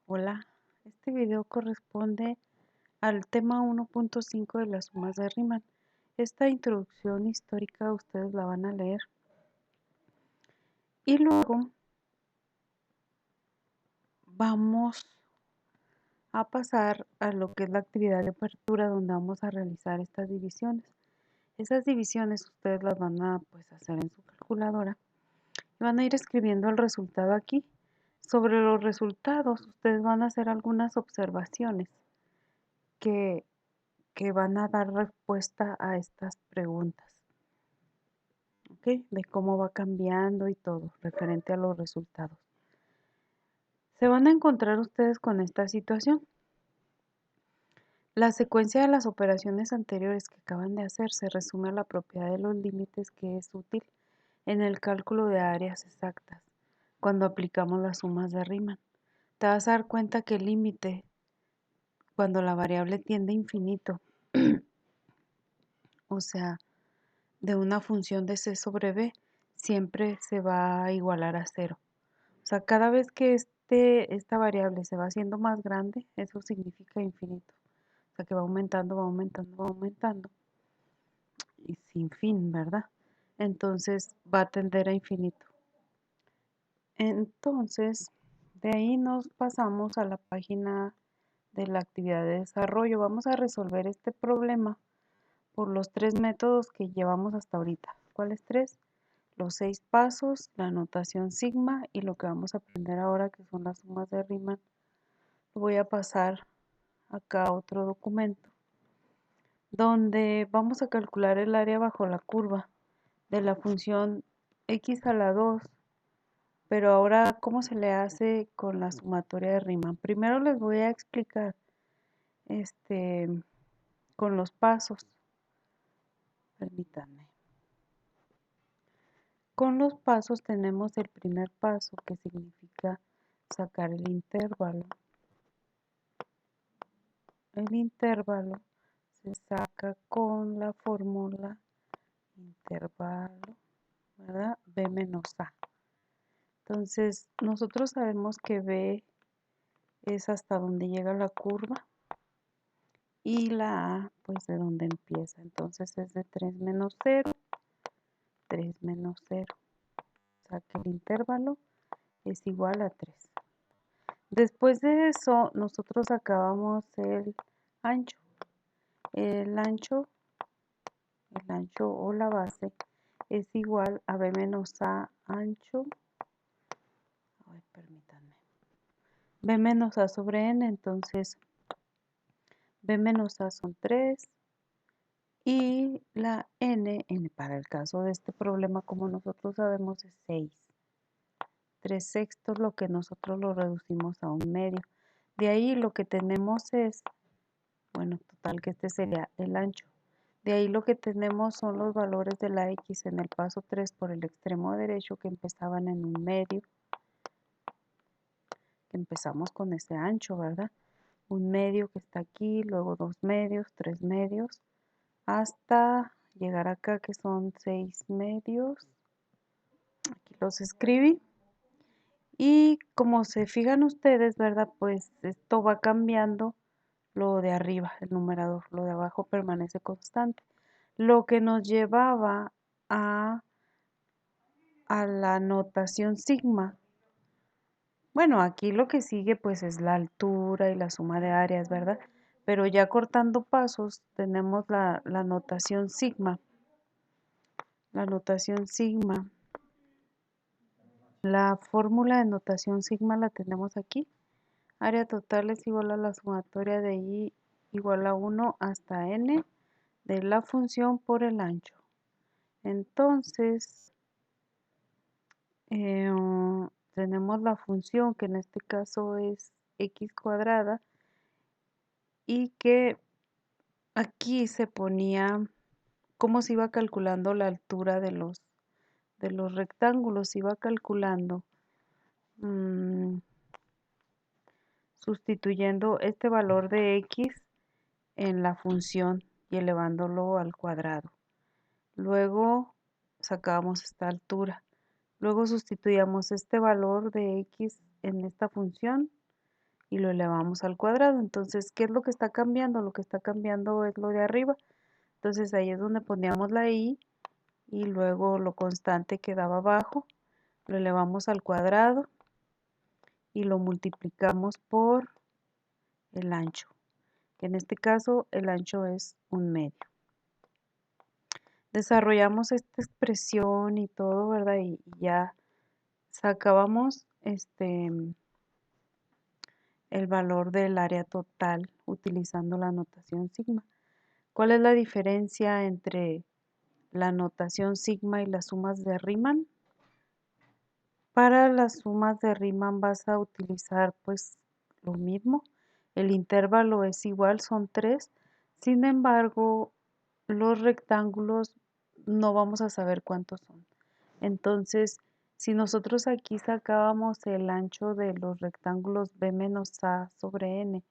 Hola, este video corresponde al tema 1.5 de las sumas de Riemann. Esta introducción histórica ustedes la van a leer y luego vamos a pasar a lo que es la actividad de apertura donde vamos a realizar estas divisiones. Esas divisiones ustedes las van a hacer en su calculadora y van a ir escribiendo el resultado aquí. Sobre los resultados ustedes van a hacer algunas observaciones que van a dar respuesta a estas preguntas, ¿ok? De cómo va cambiando y todo, referente a los resultados. Se van a encontrar ustedes con esta situación. La secuencia de las operaciones anteriores que acaban de hacer se resume a la propiedad de los límites que es útil en el cálculo de áreas exactas cuando aplicamos las sumas de Riemann. Te vas a dar cuenta que el límite, cuando la variable tiende a infinito, o sea, de una función de c sobre b, siempre se va a igualar a 0. O sea, cada vez que esta variable se va haciendo más grande, eso significa infinito. O sea, que va aumentando, va aumentando, va aumentando. Y sin fin, ¿verdad? Entonces va a tender a infinito. Entonces, de ahí nos pasamos a la página de la actividad de desarrollo. Vamos a resolver este problema por los 3 métodos que llevamos hasta ahorita. ¿Cuáles 3? Los 6 pasos, la notación sigma y lo que vamos a aprender ahora que son las sumas de Riemann. Voy a pasar acá a otro documento donde vamos a calcular el área bajo la curva de la función x a la 2, pero ahora cómo se le hace con la sumatoria de Riemann. Primero les voy a explicar con los pasos. Permítanme. Con los pasos tenemos el primer paso que significa sacar el intervalo. El intervalo se saca con la fórmula intervalo, ¿verdad? B menos A. Entonces, nosotros sabemos que B es hasta donde llega la curva y la A, pues de donde empieza. Entonces, es de 3 menos 0, 3 menos 0. O sea, que el intervalo es igual a 3. Después de eso, nosotros acabamos el ancho. El ancho o la base es igual a B menos A ancho. Permítanme. B menos A sobre N, entonces B menos A son 3 y la N para el caso de este problema, como nosotros sabemos, es 6. 3/6 lo que nosotros lo reducimos a 1/2. De ahí lo que tenemos es, bueno, total que este sería el ancho. De ahí lo que tenemos son los valores de la X en el paso 3 por el extremo derecho que empezaban en 1/2. Que empezamos con ese ancho, ¿verdad? 1/2 que está aquí, luego 2 medios, 3 medios, hasta llegar acá que son 6 medios. Aquí los escribí. Y como se fijan ustedes, ¿verdad? Pues esto va cambiando lo de arriba, el numerador, lo de abajo permanece constante. Lo que nos llevaba a la notación sigma. Bueno, aquí lo que sigue pues es la altura y la suma de áreas, ¿verdad? Pero ya cortando pasos tenemos la notación sigma. La notación sigma. La fórmula de notación sigma la tenemos aquí. Área total es igual a la sumatoria de I igual a 1 hasta N de la función por el ancho. Entonces, tenemos la función que en este caso es x cuadrada y que aquí se ponía cómo se iba calculando la altura de los rectángulos. Se iba calculando sustituyendo este valor de x en la función y elevándolo al cuadrado. Luego sacábamos esta altura. Luego sustituyamos este valor de x en esta función y lo elevamos al cuadrado. Entonces, ¿qué es lo que está cambiando? Lo que está cambiando es lo de arriba. Entonces ahí es donde poníamos la y luego lo constante quedaba abajo, lo elevamos al cuadrado y lo multiplicamos por el ancho, que en este caso el ancho es 1/2. Desarrollamos esta expresión y todo, ¿verdad? Y ya sacábamos el valor del área total utilizando la notación sigma. ¿Cuál es la diferencia entre la notación sigma y las sumas de Riemann? Para las sumas de Riemann vas a utilizar pues lo mismo. El intervalo es igual, son 3. Sin embargo, los rectángulos no vamos a saber cuántos son. Entonces, si nosotros aquí sacábamos el ancho de los rectángulos b menos a sobre n,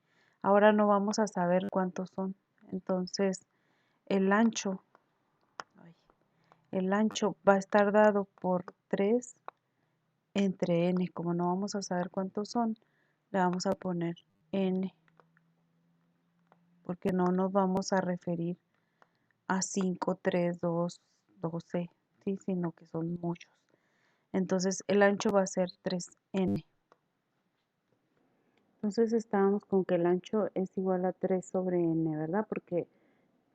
ahora no vamos a saber cuántos son. Entonces, el ancho, va a estar dado por 3 entre n. Como no vamos a saber cuántos son, le vamos a poner n, porque no nos vamos a referir a 5, 3, 2, 12, ¿sí? Sino que son muchos. Entonces el ancho va a ser 3n. Entonces estábamos con que el ancho es igual a 3 sobre n, ¿verdad? Porque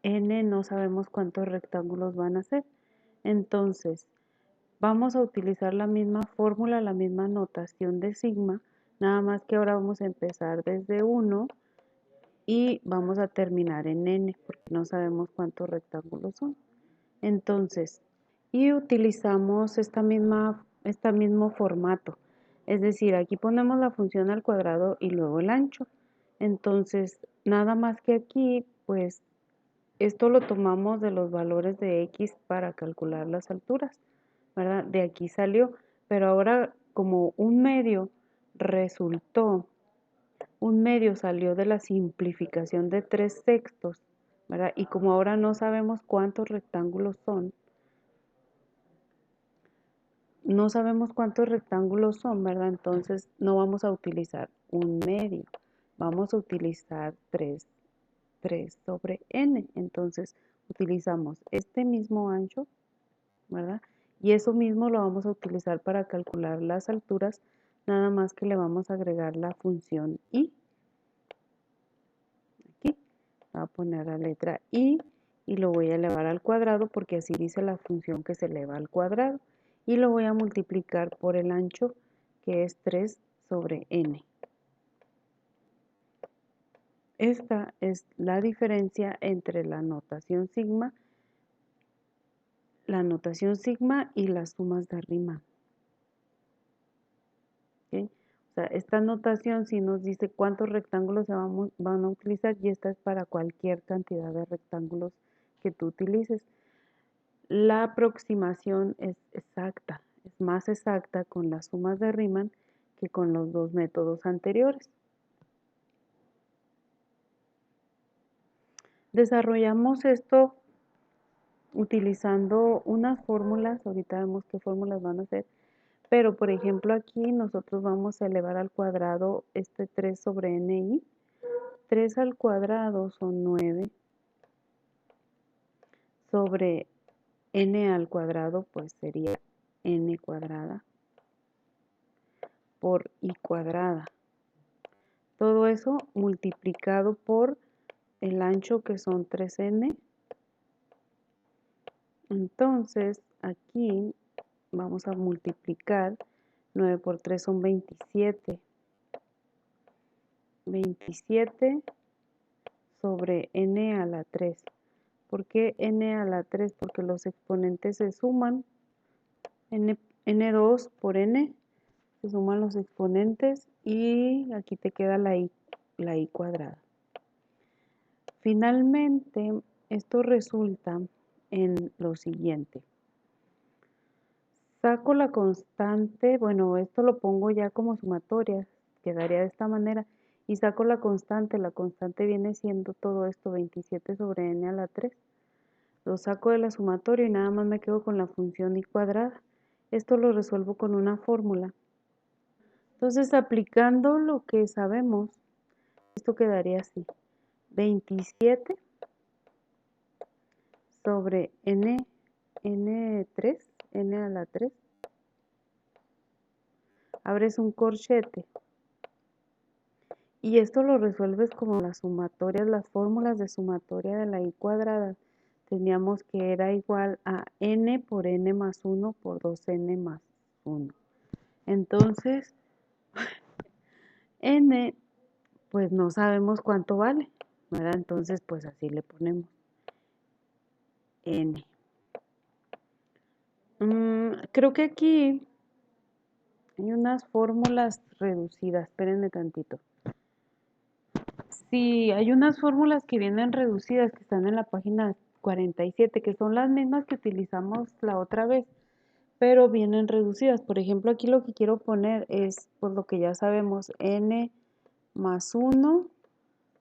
n no sabemos cuántos rectángulos van a ser. Entonces vamos a utilizar la misma fórmula, la misma notación de sigma, nada más que ahora vamos a empezar desde 1 y vamos a terminar en n, porque no sabemos cuántos rectángulos son. Entonces, y utilizamos este mismo formato, es decir, aquí ponemos la función al cuadrado y luego el ancho. Entonces, nada más que aquí, pues, esto lo tomamos de los valores de x para calcular las alturas, ¿verdad? De aquí salió, pero ahora como un medio salió de la simplificación de 3/6, ¿verdad? Y como ahora no sabemos cuántos rectángulos son, ¿verdad? Entonces no vamos a utilizar un medio, vamos a utilizar 3 sobre n. Entonces utilizamos este mismo ancho, ¿verdad? Y eso mismo lo vamos a utilizar para calcular las alturas, nada más que le vamos a agregar la función y. Aquí voy a poner la letra y lo voy a elevar al cuadrado porque así dice la función que se eleva al cuadrado. Y lo voy a multiplicar por el ancho, que es 3 sobre n. Esta es la diferencia entre la notación sigma y las sumas de Riemann. ¿Okay? O sea, esta notación sí nos dice cuántos rectángulos se van a utilizar y esta es para cualquier cantidad de rectángulos que tú utilices. La aproximación es exacta, es más exacta con las sumas de Riemann que con los dos métodos anteriores. Desarrollamos esto utilizando unas fórmulas, ahorita vemos qué fórmulas van a ser, pero por ejemplo aquí nosotros vamos a elevar al cuadrado este 3 sobre ni. 3 al cuadrado son 9 sobre n al cuadrado, pues sería n cuadrada por i cuadrada. Todo eso multiplicado por el ancho, que son 3n. Entonces aquí vamos a multiplicar. 9 por 3 son 27. 27 sobre n a la 3. ¿Por qué n a la 3? Porque los exponentes se suman. N2 por n, se suman los exponentes y aquí te queda la i cuadrada. Finalmente, esto resulta en lo siguiente. Saco la constante, bueno, esto lo pongo ya como sumatoria, quedaría de esta manera, y saco la constante viene siendo todo esto, 27 sobre n a la 3. Lo saco de la sumatoria y nada más me quedo con la función i cuadrada. Esto lo resuelvo con una fórmula. Entonces, aplicando lo que sabemos, esto quedaría así. 27 sobre n3, n a la 3. Abres un corchete. Y esto lo resuelves como las sumatorias, las fórmulas de sumatoria de la i cuadrada. Teníamos que era igual a n por n más 1 por 2n más 1. Entonces, n, pues no sabemos cuánto vale, ¿verdad? Entonces, pues así le ponemos n. Creo que aquí hay unas fórmulas reducidas. Espérenme tantito. Sí, hay unas fórmulas que vienen reducidas que están en la página 47, que son las mismas que utilizamos la otra vez, pero vienen reducidas. Por ejemplo, aquí lo que quiero poner es, pues lo que ya sabemos, n más 1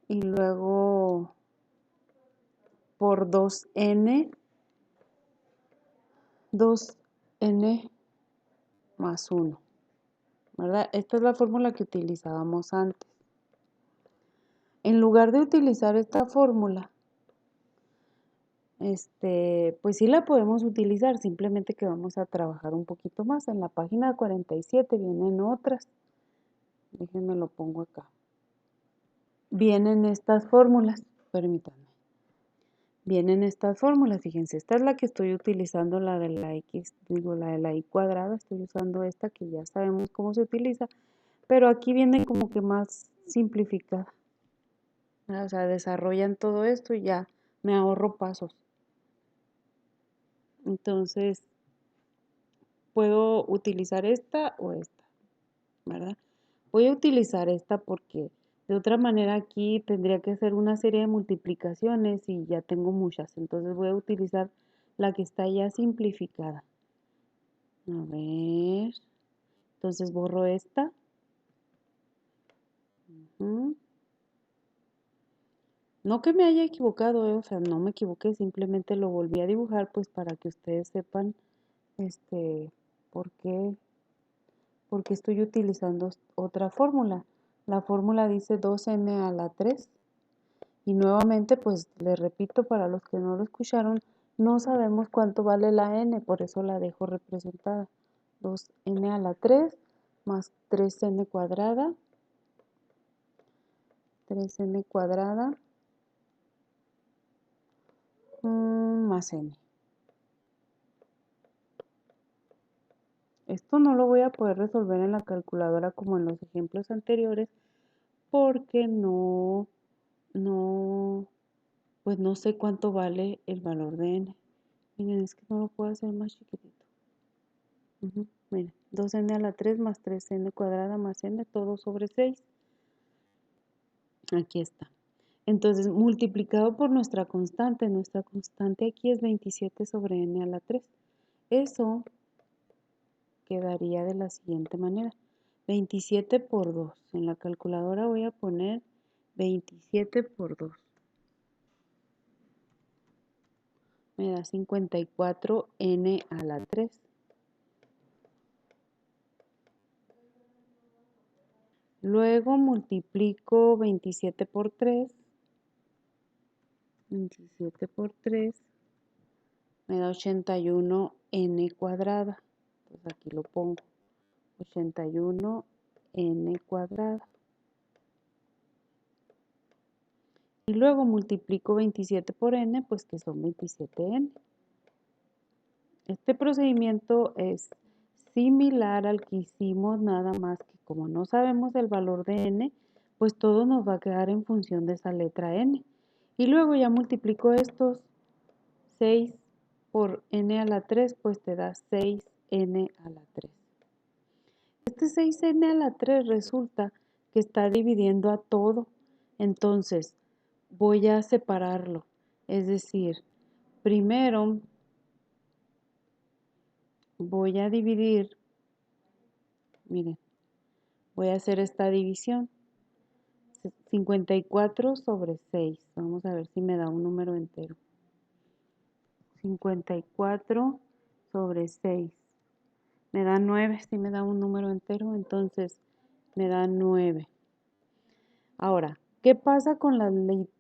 y luego por 2n más 1, ¿verdad? Esta es la fórmula que utilizábamos antes. En lugar de utilizar esta fórmula, pues sí la podemos utilizar, simplemente que vamos a trabajar un poquito más. En la página 47 vienen otras. Déjenme lo pongo acá. Vienen estas fórmulas, permítanme. Vienen estas fórmulas, fíjense, esta es la que estoy utilizando, la de la x, digo la de la i cuadrada, estoy usando esta que ya sabemos cómo se utiliza, pero aquí viene como que más simplificada. O sea, desarrollan todo esto y ya me ahorro pasos. Entonces, puedo utilizar esta o esta, ¿verdad? Voy a utilizar esta porque de otra manera aquí tendría que hacer una serie de multiplicaciones y ya tengo muchas. Entonces voy a utilizar la que está ya simplificada. A ver. Entonces borro esta. No que me haya equivocado, o sea, no me equivoqué, simplemente lo volví a dibujar pues para que ustedes sepan por qué estoy utilizando otra fórmula. La fórmula dice 2n a la 3. Y nuevamente, pues les repito, para los que no lo escucharon, no sabemos cuánto vale la n, por eso la dejo representada. 2n a la 3 más 3n cuadrada. 3n cuadrada más n. Esto no lo voy a poder resolver en la calculadora como en los ejemplos anteriores porque pues no sé cuánto vale el valor de n. Miren, es que no lo puedo hacer más chiquitito. Miren, 2n a la 3 más 3n cuadrada más n, todo sobre 6. Aquí está. Entonces, multiplicado por nuestra constante aquí es 27 sobre n a la 3. Eso quedaría de la siguiente manera. 27 por 2. En la calculadora voy a poner 27 por 2. Me da 54n a la 3. Luego multiplico 27 por 3. 27 por 3 me da 81n cuadrada. Entonces aquí lo pongo. 81n cuadrada. Y luego multiplico 27 por n, pues que son 27n. Este procedimiento es similar al que hicimos, nada más que como no sabemos el valor de n, pues todo nos va a quedar en función de esa letra n. Y luego ya multiplico estos 6 por n a la 3, pues te da 6n a la 3. Este 6n a la 3 resulta que está dividiendo a todo. Entonces, voy a separarlo. Es decir, primero voy a dividir, miren, voy a hacer esta división. 54 sobre 6. Vamos a ver si me da un número entero. 54 sobre 6. Me da 9, si me da un número entero, entonces me da 9. Ahora, ¿qué pasa con la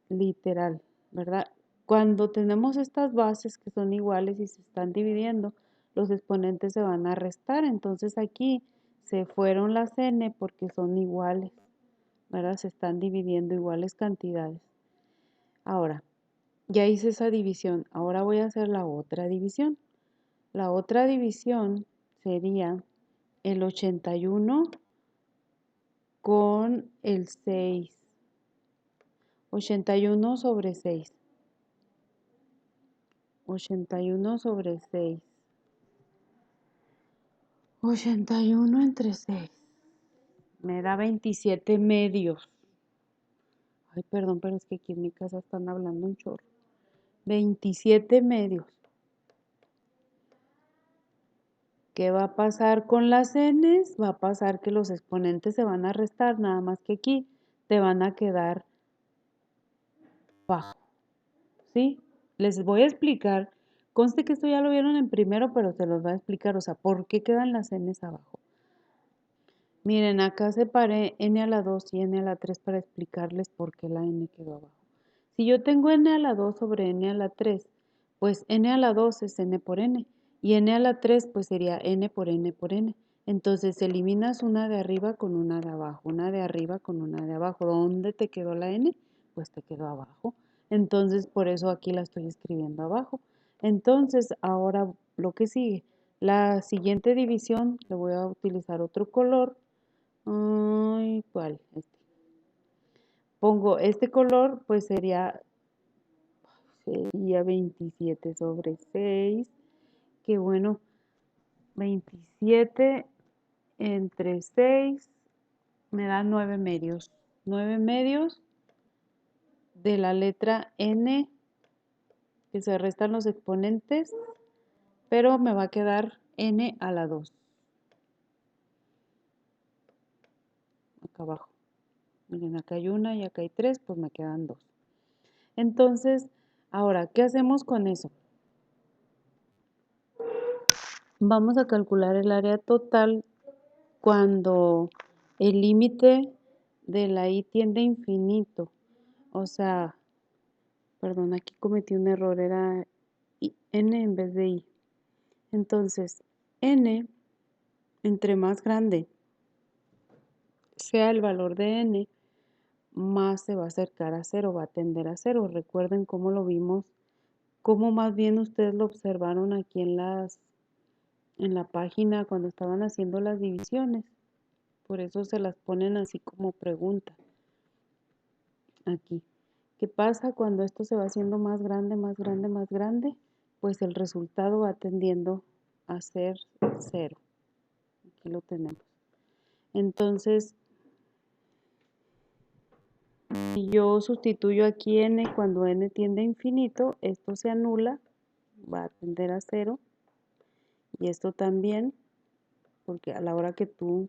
literal? ¿Verdad? Cuando tenemos estas bases que son iguales y se están dividiendo, los exponentes se van a restar. Entonces aquí se fueron las n porque son iguales, ¿verdad? Se están dividiendo iguales cantidades. Ahora, ya hice esa división. Ahora voy a hacer la otra división. La otra división sería el 81 con el 6. 81 sobre 6. 81 sobre 6. 81 entre 6. Me da 27 medios. Ay, perdón, pero es que aquí en mi casa están hablando un chorro. 27 medios. ¿Qué va a pasar con las n's? Va a pasar que los exponentes se van a restar, nada más que aquí te van a quedar abajo. ¿Sí? Les voy a explicar. Conste que esto ya lo vieron en primero, pero se los voy a explicar. O sea, ¿por qué quedan las n's abajo? Miren, acá separé n a la 2 y n a la 3 para explicarles por qué la n quedó abajo. Si yo tengo n a la 2 sobre n a la 3, pues n a la 2 es n por n. Y n a la 3 pues sería n por n por n. Entonces eliminas una de arriba con una de abajo, una de arriba con una de abajo. ¿Dónde te quedó la n? Pues te quedó abajo. Entonces por eso aquí la estoy escribiendo abajo. Entonces ahora lo que sigue. La siguiente división le voy a utilizar otro color. Ay, ¿cuál? Pongo este color, pues sería 27 sobre 6. Que bueno, 27 entre 6 me da 9 medios. 9 medios de la letra n, que se restan los exponentes, pero me va a quedar n a la 2. Acá abajo. Miren, acá hay una y acá hay 3, pues me quedan 2. Entonces, ahora, ¿qué hacemos con eso? Vamos a calcular el área total cuando el límite de la y tiende a infinito. O sea, perdón, aquí cometí un error, era n en vez de y. Entonces, n, entre más grande sea el valor de n, más se va a acercar a 0, va a tender a 0. Recuerden cómo lo vimos, cómo más bien ustedes lo observaron aquí en la página cuando estaban haciendo las divisiones. Por eso se las ponen así como pregunta. Aquí. ¿Qué pasa cuando esto se va haciendo más grande, más grande, más grande? Pues el resultado va tendiendo a ser 0. Aquí lo tenemos. Entonces, si yo sustituyo aquí n cuando n tiende a infinito, esto se anula, va a tender a 0. Y esto también, porque a la hora que tú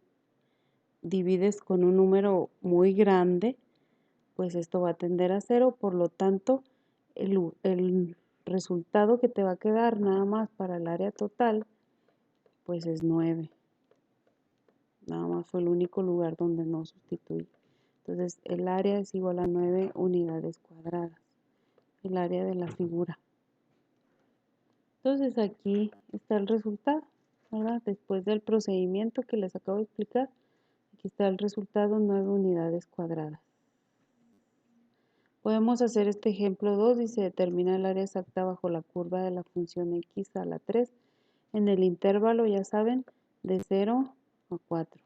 divides con un número muy grande, pues esto va a tender a 0, por lo tanto, el resultado que te va a quedar nada más para el área total, pues es 9. Nada más fue el único lugar donde no sustituí. Entonces, el área es igual a 9 unidades cuadradas, el área de la figura. Entonces, aquí está el resultado, ¿verdad? Después del procedimiento que les acabo de explicar, aquí está el resultado, 9 unidades cuadradas. Podemos hacer este ejemplo 2, dice determina el área exacta bajo la curva de la función x a la 3 en el intervalo, ya saben, de 0 a 4.